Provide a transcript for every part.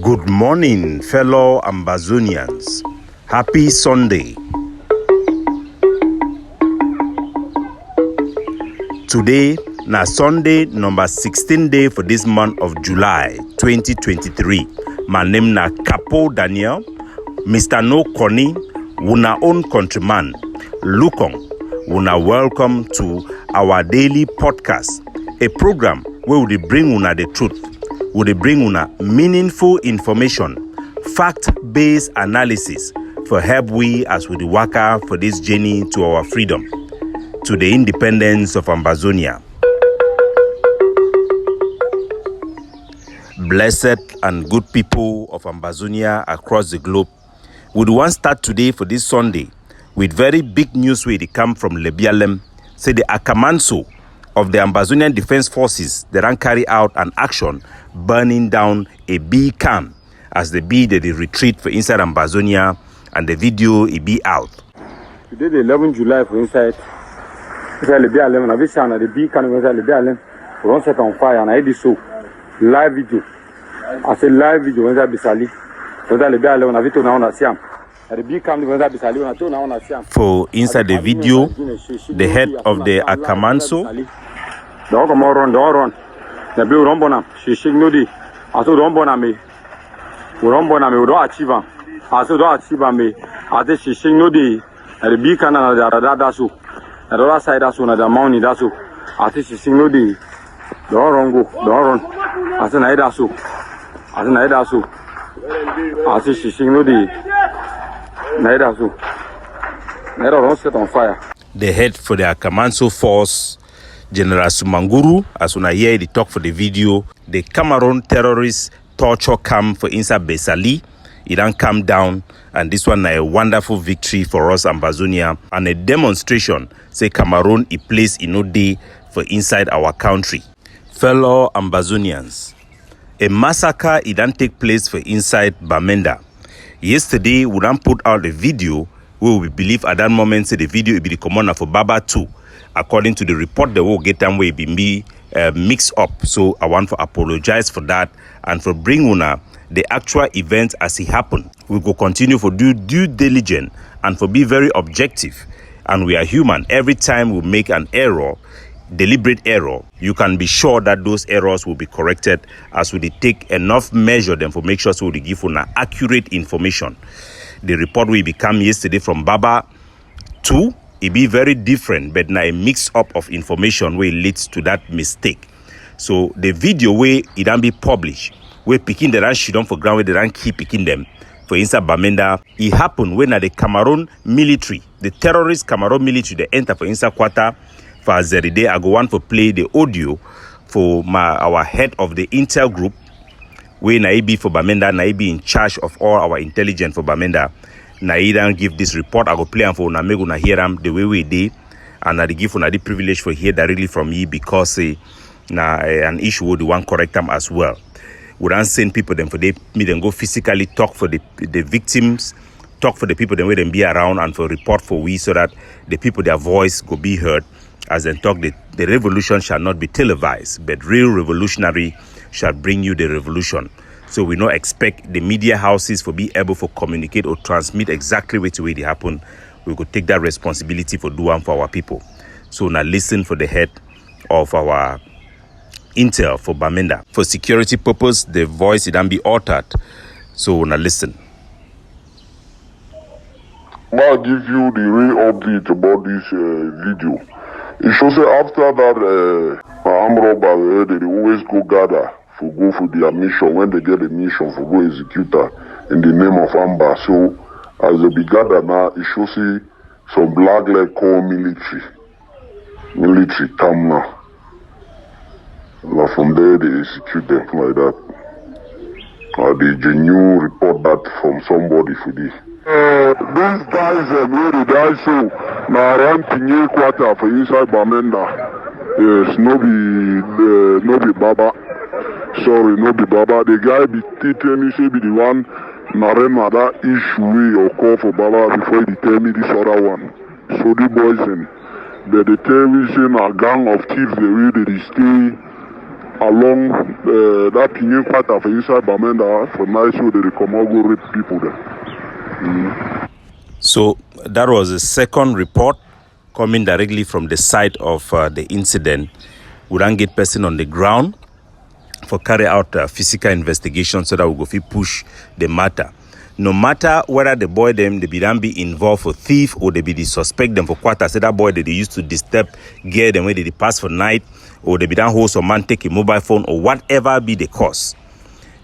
Good morning, fellow Ambazonians. Happy Sunday. Today, na Sunday number 16 day for this month of July 2023. My name na Capo Daniel, Mr. No Connie, una own countryman. Lukong, una welcome to our daily podcast, a program where we bring una the truth. We bring una meaningful information, fact-based analysis for help we as we work for this journey to our freedom, to the independence of Ambazonia. Blessed and good people of Ambazonia across the globe, we want to start today for this Sunday with very big news where they come from Lebialem. Say the Akamanso of the Ambazonian Defense Forces that ran carry out an action burning down a bee camp as the bee they retreat for inside Ambazonia, and the video it be out. Today the 11th July for inside Lebialem, and I wish the bee camp inside Lebialem for one set on fire, and I did so live video. I said live video inside Bisali. Inside Lebialem, and I video now on Asiam. The bee camp inside Bisali, and I told now on Asiam. For inside the video, the head of the Akamanso. Don't run. The blue rombona, she nudi. I told rombona me. Rombona me, don't achieve. I said don't achieve me. I said she nudi. The bee can and the other so. The other side that's one of the mountain that's so. I said she nudi. Don't run. I said neither so. I said she nudi. Neither so. Neither don't set on fire. The head for the Akamanso force, General Sumanguru, as when I hear the talk for the video, the Cameroon terrorist torture camp for inside Besali, it don't come down, and this one a wonderful victory for us Ambazonia, and a demonstration say Cameroon is placed in no day for inside our country. Fellow Ambazonians, a massacre it don't take place for inside Bamenda. Yesterday we don't put out a video where we believe at that moment say the video will be the commander for Baba 2. According to the report, the will get time way be mixed up. So I want to apologize for that and for bring una the actual event as it happened. We will continue for due diligence and for be very objective. And we are human. Every time we make an error, deliberate error, you can be sure that those errors will be corrected as we take enough measure them for make sure so we give una accurate information. The report will become yesterday from Baba 2. It be very different, but now a mix up of information where it leads to that mistake. So the video where it don't be published, where picking the shoot on for ground, where they don't keep picking them. For instance, Bamenda, it happened when the Cameroon Military, the terrorist Cameroon Military, they enter for instance quarter for Azeride. I go want to play the audio for our head of the intel group, where Naibi for Bamenda, Naibi in charge of all our intelligence for Bamenda. Na don't give this report. I go play and for una make una hear them the way we did, and I give una the privilege for hear directly from you because an issue would want correct them as well. We don't send people them for they me then go physically talk for the victims, talk for the people them where them be around and for report for we so that the people their voice go be heard as they talk. The revolution shall not be televised, but real revolutionary shall bring you the revolution. So we not expect the media houses for be able to communicate or transmit exactly which way they happen. We could take that responsibility for doing for our people. So now listen for the head of our intel for Bamenda. For security purpose, the voice it can be altered. So now listen. I'll give you the real update about this video. It shows that after that, armed robbers, they always go gather for go for their mission. When they get a mission for go execute in the name of Amba. So as they be gathered now, it shows some black leg called military come now. And from there they execute them like that. The genuine report that from somebody for this. These guys where they die so now around Tinye quarter for inside Bamenda. Yes, no be Baba. Sorry, no be Baba. The guy be telling me be the one narema that issue or call for Baba before he tell me this other one. So the boys they tell me say a gang of thieves they stay along that Pinyin quarter for inside Bamenda for night show they come out go rape people there. So that was the second report coming directly from the site of the incident. We don't get person on the ground for carry out physical investigation so that we go fit push the matter. No matter whether the boy them they be involved for thief or they be the suspect them for quarter, say that boy that they used to disturb gear them where they pass for night, or they be done hold some man take a mobile phone or whatever be the cause.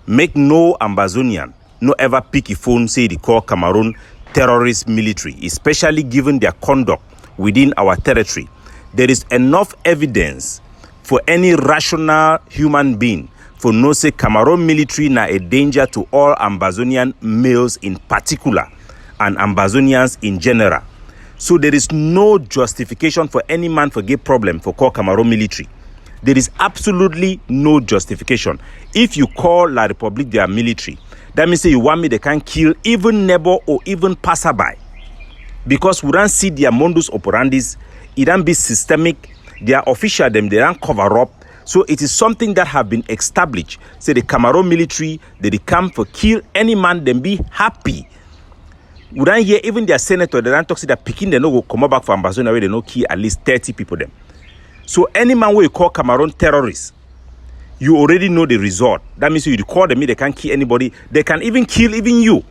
Make no Ambazonian no ever pick a phone say they call Cameroon terrorist military, especially given their conduct within our territory. There is enough evidence for any rational human being for no say Cameroon military na a danger to all Ambazonian males in particular and Ambazonians in general. So there is no justification for any man for gay problem for call Cameroon military. There is absolutely no justification. If you call La Republique their military, that means say you want me they can kill even neighbor or even passerby. Because we don't see their modus operandis, it don't be systemic, their official them, they don't cover up. So it is something that have been established. Say the Cameroon military, they come for kill any man, then be happy. We don't hear even their senator, they don't talk say that Peking, they no go come back from Ambazonia where they no kill at least 30 people them. So any man where you call Cameroon terrorists, you already know the result. That means you call them, they can't kill anybody. They can even kill even you.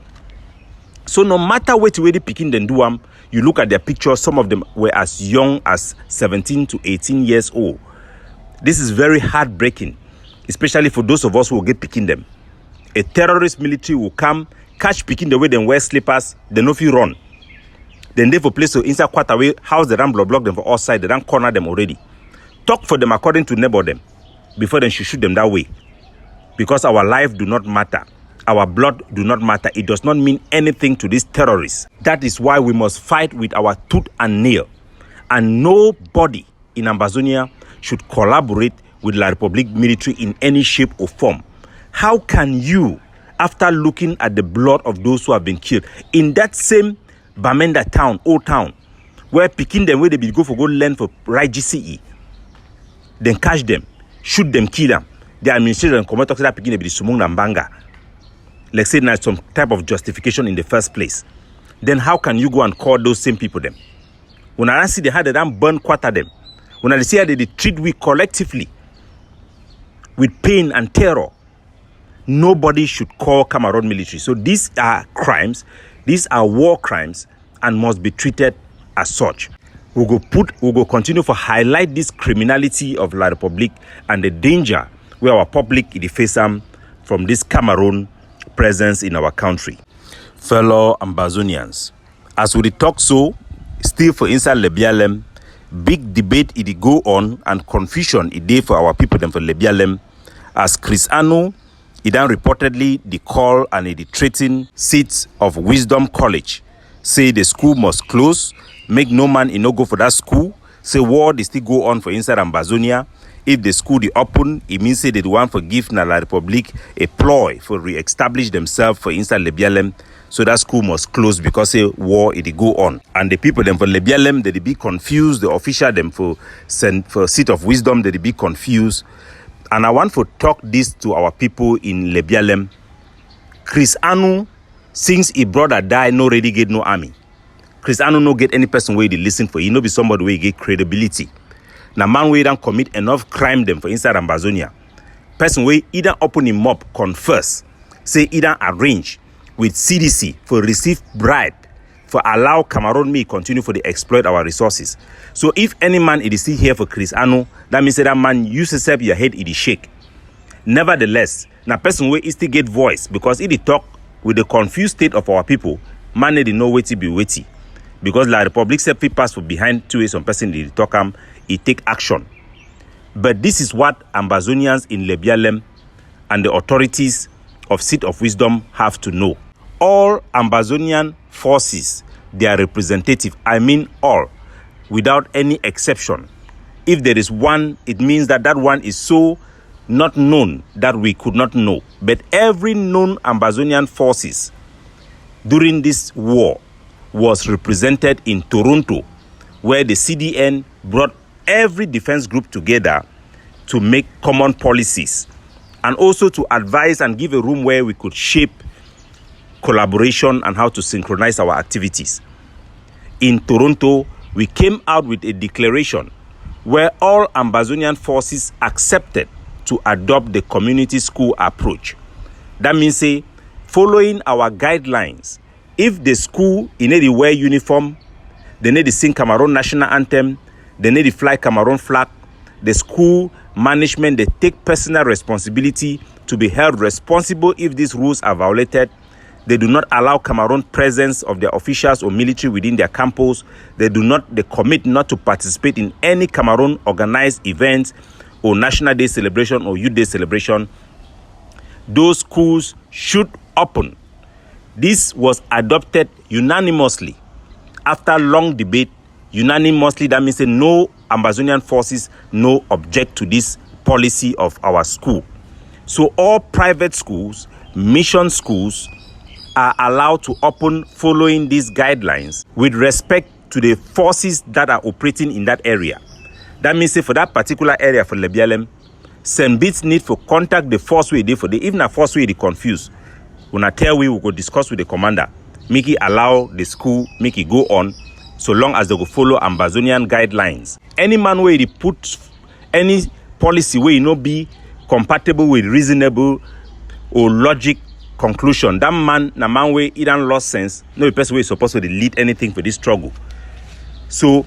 So no matter what way they Peking then do them, you look at their pictures, some of them were as young as 17 to 18 years old. This is very heartbreaking, especially for those of us who will get picking them. A terrorist military will come, catch picking the way they wear slippers, they no fit run. Then they for place to inside quarter way, house the ram block them for all side, they don't corner them already. Talk for them according to neighbor them, before they should shoot them that way. Because our life do not matter. Our blood do not matter. It does not mean anything to these terrorists. That is why we must fight with our tooth and nail. And nobody in Ambazonia should collaborate with La Republique military in any shape or form. How can you, after looking at the blood of those who have been killed, in that same Bamenda town, old town, where picking them, where they be go learn for right GCE, then catch them, shoot them, kill them, the administration come out to that picking they be sumung nambanga. Let's say there's some type of justification in the first place. Then how can you go and call those same people them? When I see they had them burn quarter them, when I see how they treat we collectively with pain and terror, nobody should call Cameroon military. So these are crimes, these are war crimes and must be treated as such. We go continue to highlight this criminality of La Republique and the danger where our public is facing from this Cameroon presence in our country. Fellow Ambazonians, as we talk so, still for inside Lebialem, big debate it go on and confusion it day for our people them for Lebialem, as Chris Anu he done reportedly the call and the threaten seats of Wisdom College, say the school must close, make no man no go for that school, say war they still go on for inside Ambazonia. If the school they open, it means say they want for give na La Republique a ploy for re-establish themselves for inside Lebialem. So that school must close because say war it go on. And the people them for Lebialem, they be confused. The official them for seat of wisdom, they be confused. And I want to talk this to our people in Lebialem. Chris Anu, since his brother died, no ready get no army. Chris Anu no get any person where they listen for. He no be somebody where he get credibility. Now man where don't commit enough crime them for inside Ambazonia. Person where either open him up, confess, say either arrange with CDC for receive bribe for allow Cameroon me continue for the exploit our resources. So if any man it is still here for Chris Anu, that means that man use yourself your head it is shake. Nevertheless, now person where is still get voice because it talk with the confused state of our people, man they know where to be waiting. Because La Republique said people pass for behind two ways some person they talk it take action. But this is what Ambazonians in Lebialem and the authorities of Seat of Wisdom have to know. All Ambazonian forces, their representative, I mean all, without any exception. If there is one, it means that that one is so not known that we could not know. But every known Ambazonian forces during this war was represented in Toronto, where the CDN brought every defense group together to make common policies and also to advise and give a room where we could shape collaboration and how to synchronize our activities. In Toronto, we came out with a declaration where all Ambazonian forces accepted to adopt the community school approach. That means, say, following our guidelines, if the school need to wear uniform, they need to sing Cameroon national anthem, they need to fly Cameroon flag, the school management, they take personal responsibility to be held responsible if these rules are violated. They do not allow Cameroon presence of their officials or military within their campus. They commit not to participate in any Cameroon organized events or National Day celebration or Youth Day celebration. Those schools should open. This was adopted unanimously after long debate. Unanimously, that means no Ambazonian forces no object to this policy of our school. So all private schools, mission schools, are allowed to open following these guidelines with respect to the forces that are operating in that area. That means for that particular area for Lebialem, St. Beats need to contact the force we did for the even a force we confused. When I tell we will go discuss with the commander, make it allow the school, make it go on, so long as they go follow Ambazonian guidelines. Any man where he put any policy where not be compatible with reasonable or logic conclusion, that man where he done lost sense, no person is supposed to lead anything for this struggle. So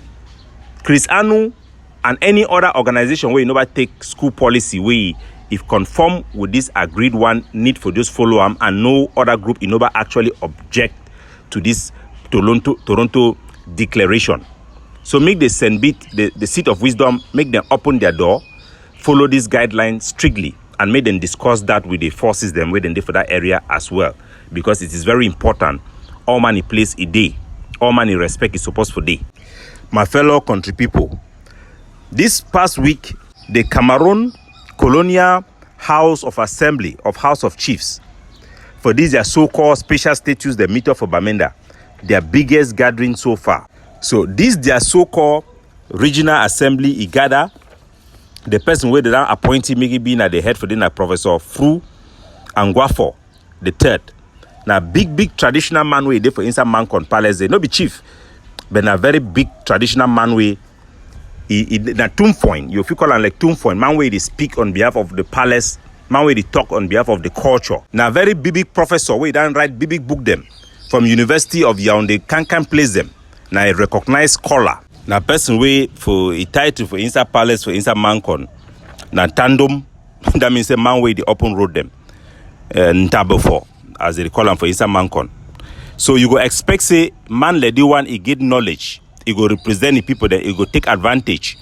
Chris Anu and any other organization where you never take school policy where if conform with this agreed one, need for just follow them, and no other group in never actually object to this Toronto declaration. So make the St. Beat, the seat of wisdom, make them open their door, follow these guidelines strictly, and make them discuss that with the forces them where they for that area as well. Because it is very important. All money plays a day. All money respect is supposed for day. My fellow country people, this past week, the Cameroon Colonial House of Assembly of House of Chiefs, for these their so-called special status, they meet up for Bamenda, their biggest gathering so far. So this their so-called regional assembly, he gather the person where they don't appoint him, maybe being at the head for dinner, Professor Fru Angwafo the third. Now big traditional man way they for inside Mancon Palace, they no be chief, but a very big traditional man way. Na Tumfoin, you feel call him like Tumfoin, man way they speak on behalf of the palace, man way they talk on behalf of the culture. Now very big professor way don't write big book them from University of Yaoundé, can place them. Now a recognized scholar. Now person way for a title for inside palace for inside Mancon. Now tandem, that means a man way the open road them. Ntabo for as they call them for inside Mancon. So you go expect say man lady one he get knowledge. He go represent the people that he go take advantage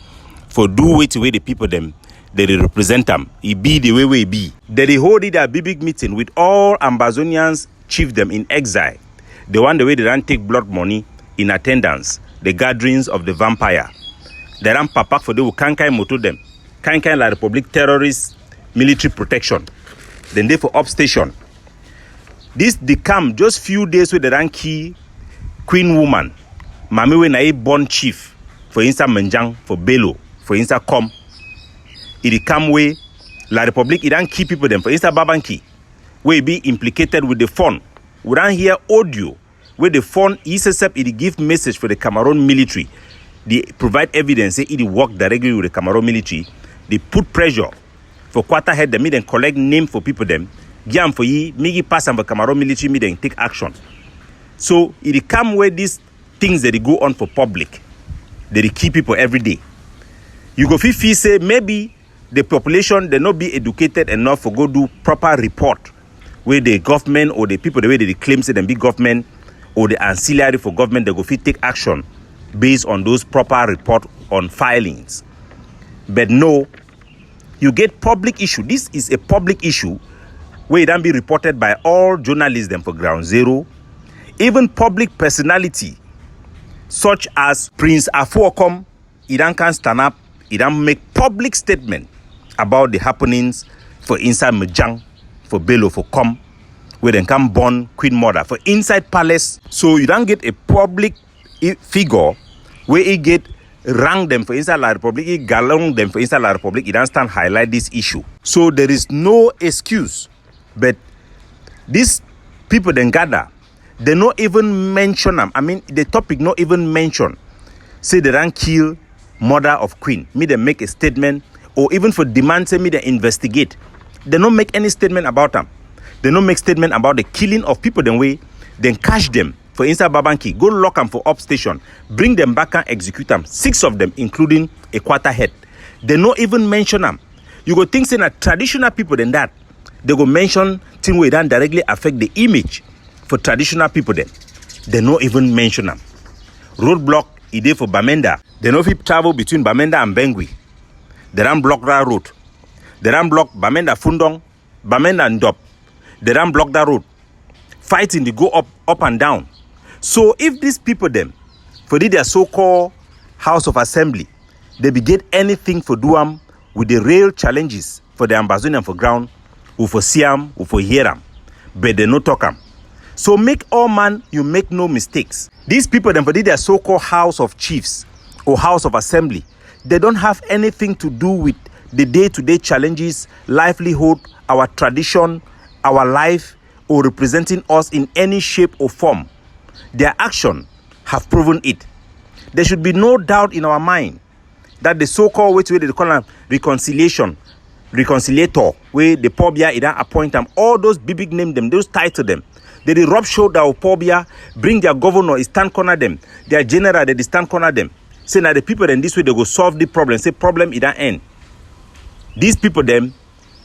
for do it way the people them they represent them. He be the way we be. They hold it a big meeting with all Ambazonians chief them in exile. The one the way they don't take blood money in attendance. The gatherings of the vampire. They don't papak for the kankai moto them. Kankai la Republic terrorists military protection. Then they for upstation. This they come just few days with the ranky queen woman. Mami we na a born chief for insta Menjang for Bello for insta Com. It come way La Republic it don't keep people them for insta Babanki. We be implicated with the phone. We don't hear audio where the phone intercept it give message for the Cameroon military. They provide evidence say it work directly with the Cameroon military. They put pressure for quarter head them then collect name for people them. Giam for ye, me pass and for Cameroon military me then take action. So it come where these things that they go on for public, that they keep people every day. You go feel say maybe the population they not be educated enough for go do proper report where the government or the people the way they claim say them big government or the ancillary for government they go fit take action based on those proper report on filings. But no, you get public issue. This is a public issue where it can be reported by all journalists them for Ground Zero, even public personality such as Prince Afuokom. He can stand up, he can make public statement about the happenings for inside Mejang, for Bello, for Com, where they can born Queen Mother for inside palace. So you don't get a public figure where he get rank them for inside La Republic, he galong them for inside La Republic, he don't stand highlight this issue. So there is no excuse. But these people then gather, they not even mention them. I mean, the topic not even mention. Say they don't kill mother of queen. Me they make a statement, or even for demand, say me they investigate. They don't make any statement about them. They don't make statement about the killing of people then way, then catch them for inside Babanki, go lock them for up station, bring them back and execute them. 6 of them, including a quarter head. They not even mention them. You go think say na traditional people than that. They go mention things where that directly affect the image for traditional people then. They not even mention them. Roadblock idea for Bamenda. They no fit travel between Bamenda and Bengui. They don't block that road. They don't block Bamenda Fundong, Bamenda and Dop. They don't block that road. Fighting, they go up and down. So if these people them, for their so-called House of Assembly, they be get anything for do them with the real challenges for the Ambazonian for ground, who for see them, who for hear them, but they no talk them. So make all man, you make no mistakes. These people them for their so-called House of Chiefs or House of Assembly, they don't have anything to do with the day-to-day challenges, livelihood, our tradition, our life, or representing us in any shape or form. Their action have proven it. There should be no doubt in our mind that the so-called way they call them Reconciliator, where the Pobia either appoint them, all those big name them, those title them. They rub shoulder of Pobia, bring their governor, stand corner them, their general, they stand corner them. Say now the people in this way they go solve the problem. Say problem it don't end. These people them,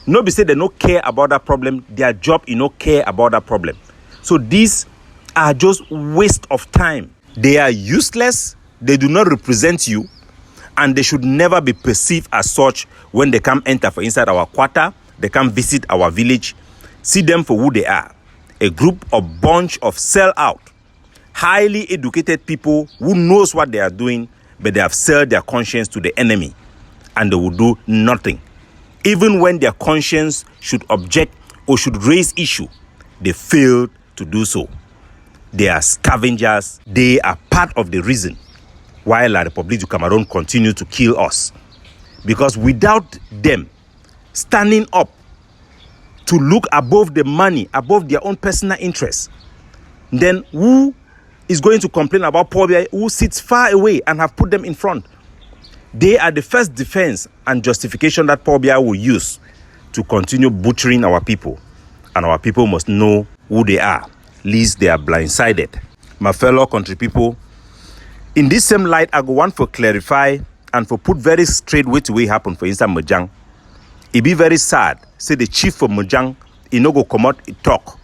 no be say they no care about that problem. Their job is no care about that problem. So these are just waste of time. They are useless. They do not represent you, and they should never be perceived as such when they come enter for inside our quarter. They come visit our village. See them for who they are. A group of bunch of sell-out, highly educated people who knows what they are doing, but they have sold their conscience to the enemy, and they will do nothing. Even when their conscience should object or should raise issue, they failed to do so. They are scavengers. They are part of the reason why La République du Cameroon continue to kill us. Because without them standing up to look above the money, above their own personal interests, then who is going to complain about poor people who sits far away and have put them in front? They are the first defense and justification that Pobia will use to continue butchering our people. And our people must know who they are, lest they are blindsided. My fellow country people, in this same light, I go want for clarify and for put very straight way to way happen for instance Mojang. It be very sad. Say the chief for Mojang, he no go come out, he talk.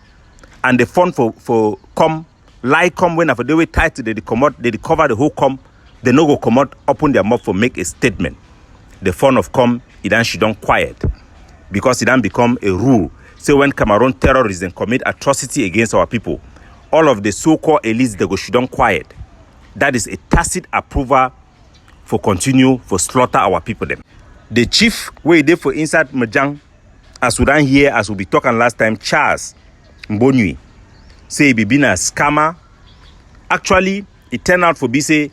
And the fund for come, lie come when after they were tight, they come out, they cover the whole come. They no go come out, open their mouth for make a statement. The fun of come, it then she don't quiet. Because it then become a rule. So when Cameroon terrorists then commit atrocity against our people, all of the so-called elites, they go she don't quiet. That is a tacit approval for continue for slaughter our people them. The chief where they for inside Mojang, as we done here, as we be talking last time, Charles Mbonui, say he be a scammer. Actually, it turned out for be say,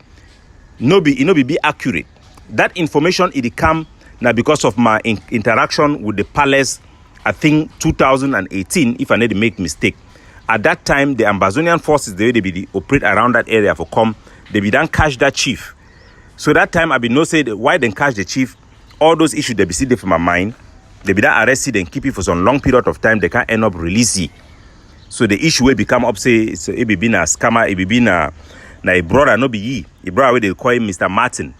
no be accurate. That information it come now because of my interaction with the palace, I think 2018, if I need to make mistake. At that time, the Ambazonian forces, the way they operate around that area for come, they be done catch that chief. So that time I be no say why they catch the chief, all those issues they be see there for my mind, they be done arrested and keep it for some long period of time, they can't end up releasing. So the issue will become up say it be been a scammer, it be been a brother no be ye. A brother where they call him Mr. Martin,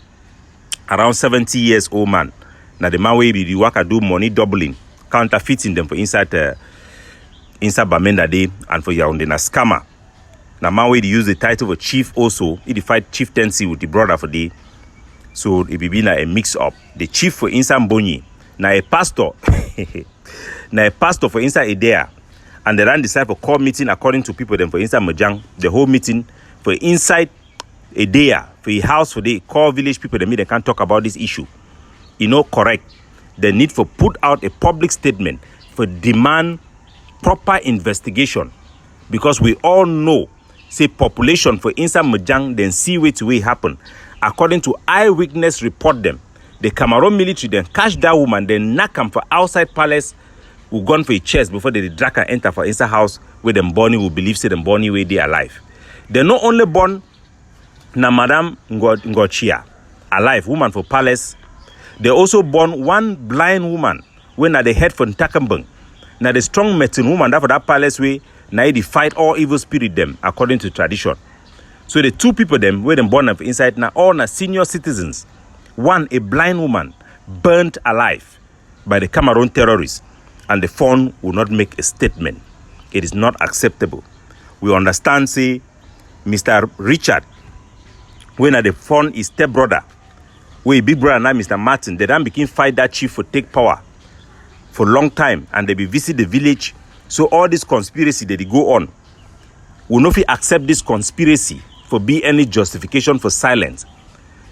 around 70 years old man. Now the man will be the work do money doubling, counterfeiting them for inside Bamenda day and for Yaoundé na scammer. Now man will use the title of chief also. He fight chieftaincy with the brother for day. So it be been a mix up. The chief for inside Mbonyi, now a pastor, now a pastor for inside Idea. And they ran decide for call meeting according to people them for inside Mojang. The whole meeting for inside a day for a house for the call village people they can't talk about this issue. You know, correct. They need for put out a public statement for demand proper investigation, because we all know say population for inside Mojang then see way to way happen, according to eyewitness report them, the Cameroon military then catch that woman, then knock him for outside palace, who gone for a chest before they drag her enter for inside house where them Bonnie will believe say them Bonnie where they alive. They not only born na Madame Ngochia alive, woman for palace. They also born one blind woman when at the head for Ntakambung. Now the strong medicine woman that for that palace way, now they fight all evil spirit them according to tradition. So the two people them where them born up inside now all na senior citizens. One, a blind woman burnt alive by the Cameroon terrorists, and the phone will not make a statement. It is not acceptable. We understand, say, Mr. Richard, when at the phone is stepbrother, where big brother now Mr. Martin, they don't begin fight that chief for take power for a long time, and they be visit the village. So all this conspiracy that they go on, will not accept this conspiracy for be any justification for silence.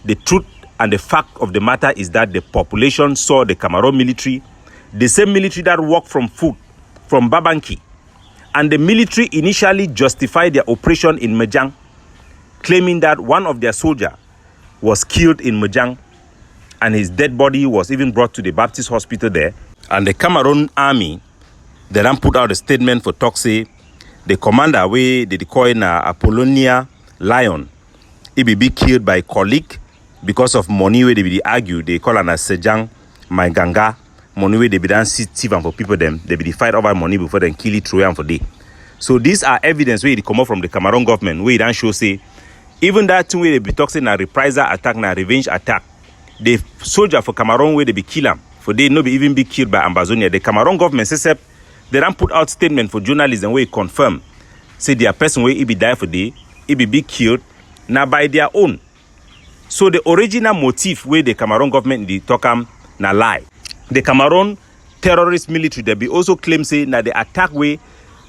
The truth and the fact of the matter is that the population saw the Cameroon military, the same military that worked from foot, from Babanki, and the military initially justified their operation in Mejang, claiming that one of their soldiers was killed in Mejang, and his dead body was even brought to the Baptist hospital there. And the Cameroon army, they then put out a statement for talk say, the commander, we they call in Apollonia Lion, he be killed by colleague because of money where they be argue. They call an Sejang, my ganga, money where they be done thief and for people them. They be fight over money before they kill it through and for day. So these are evidence where they come up from the Cameroon government, where it don't show say, even that thing where they be talking a reprisal attack, na revenge attack. The soldier for Cameroon where they be kill them, for they no be even be killed by Ambazonian. The Cameroon government except they don't put out statement for journalists and where it confirm. Say their person where he be die for day, he be killed, now by their own. So the original motive where the Cameroon government they talk na lie. The Cameroon terrorist military they be also claim say na the attack way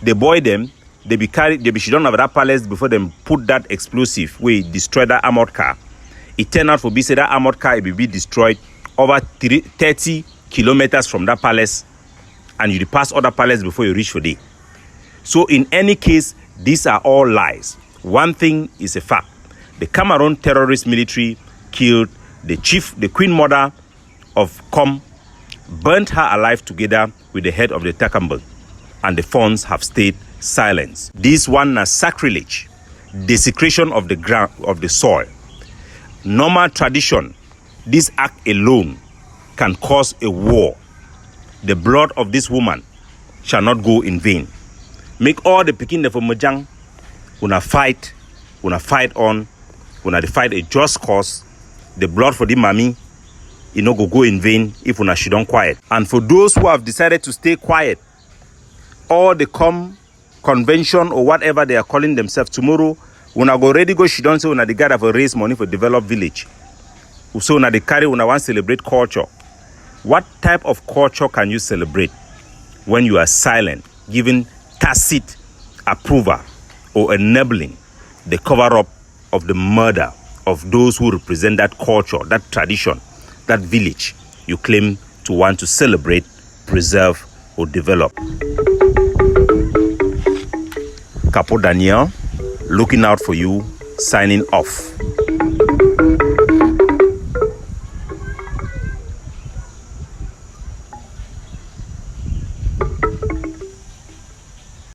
they boy them, they be shut down of that palace before them put that explosive where destroy that armored car. It turned out for be say that armored car it be destroyed over 30 kilometers from that palace, and you pass other palace before you reach for day. So in any case, these are all lies. One thing is a fact. The Cameroon terrorist military killed the chief, the queen mother of Com, burnt her alive together with the head of the Takambung, and the funds have stayed silent. This one is sacrilege, desecration of the ground, of the soil. Normal tradition, this act alone can cause a war. The blood of this woman shall not go in vain. Make all the Pekin for Mojang, una fight on, una fight a just cause. The blood for the mommy, it no go in vain if una should don't quiet. And for those who have decided to stay quiet, or the convention or whatever they are calling themselves tomorrow, una go already go she don't say una the gather for raise money for develop village. So una the carry una want celebrate culture. What type of culture can you celebrate when you are silent, giving tacit approval or enabling the cover-up of the murder of those who represent that culture, that tradition, that village you claim to want to celebrate, preserve, or develop? Capo Daniel, looking out for you, signing off.